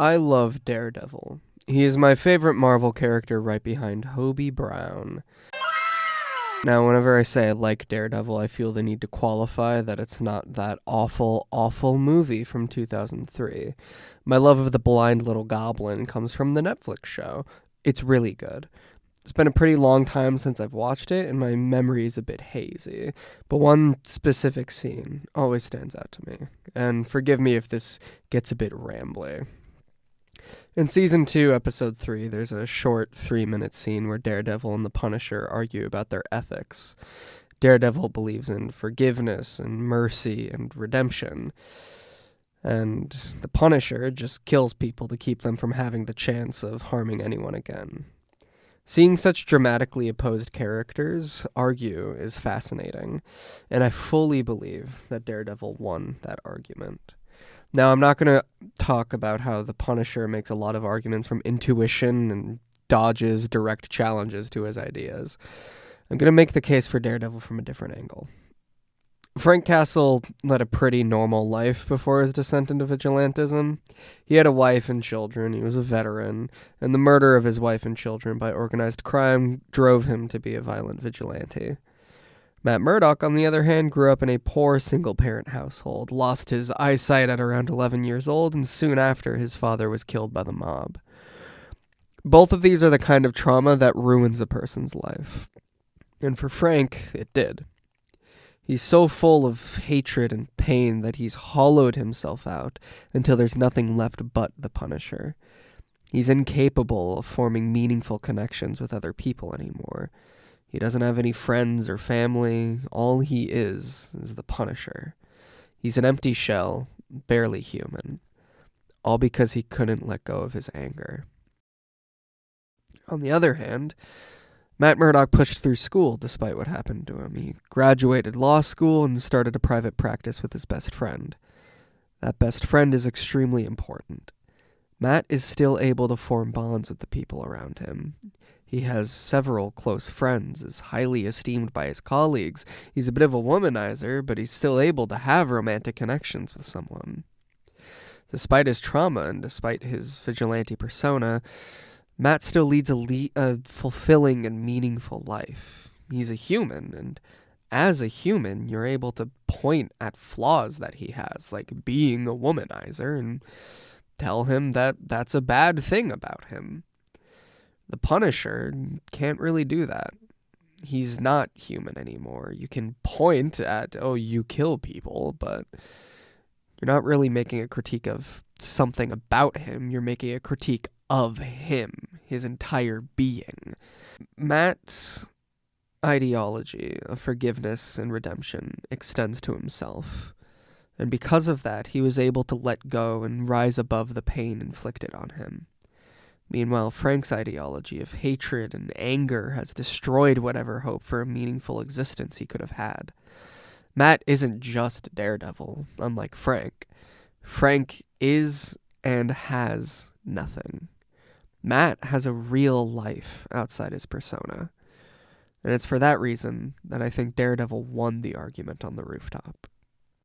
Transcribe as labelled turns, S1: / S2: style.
S1: I love Daredevil. He is my favorite Marvel character right behind Hobie Brown. Now, whenever I say I like Daredevil, I feel the need to qualify that it's not that awful, awful movie from 2003. My love of the blind little goblin comes from the Netflix show. It's really good. It's been a pretty long time since I've watched it, and my memory is a bit hazy. But one specific scene always stands out to me. And forgive me if this gets a bit rambly. In Season 2, Episode 3, there's a short 3-minute scene where Daredevil and the Punisher argue about their ethics. Daredevil believes in forgiveness and mercy and redemption. And the Punisher just kills people to keep them from having the chance of harming anyone again. Seeing such dramatically opposed characters argue is fascinating, and I fully believe that Daredevil won that argument. Now, I'm not going to talk about how the Punisher makes a lot of arguments from intuition and dodges direct challenges to his ideas. I'm going to make the case for Daredevil from a different angle. Frank Castle led a pretty normal life before his descent into vigilantism. He had a wife and children, he was a veteran, and the murder of his wife and children by organized crime drove him to be a violent vigilante. Matt Murdock, on the other hand, grew up in a poor single-parent household, lost his eyesight at around 11 years old, and soon after his father was killed by the mob. Both of these are the kind of trauma that ruins a person's life. And for Frank, it did. He's so full of hatred and pain that he's hollowed himself out until there's nothing left but the Punisher. He's incapable of forming meaningful connections with other people anymore. He doesn't have any friends or family. All he is the Punisher. He's an empty shell, barely human. All because he couldn't let go of his anger. On the other hand, Matt Murdock pushed through school despite what happened to him. He graduated law school and started a private practice with his best friend. That best friend is extremely important. Matt is still able to form bonds with the people around him. He has several close friends, is highly esteemed by his colleagues. He's a bit of a womanizer, but he's still able to have romantic connections with someone. Despite his trauma and despite his vigilante persona, Matt still leads a fulfilling and meaningful life. He's a human, and as a human, you're able to point at flaws that he has, like being a womanizer, and tell him that that's a bad thing about him. The Punisher can't really do that. He's not human anymore. You can point at, oh, you kill people, but you're not really making a critique of something about him. You're making a critique of him, his entire being. Matt's ideology of forgiveness and redemption extends to himself. And because of that, he was able to let go and rise above the pain inflicted on him. Meanwhile, Frank's ideology of hatred and anger has destroyed whatever hope for a meaningful existence he could have had. Matt isn't just Daredevil, unlike Frank. Frank is and has nothing. Matt has a real life outside his persona. And it's for that reason that I think Daredevil won the argument on the rooftop.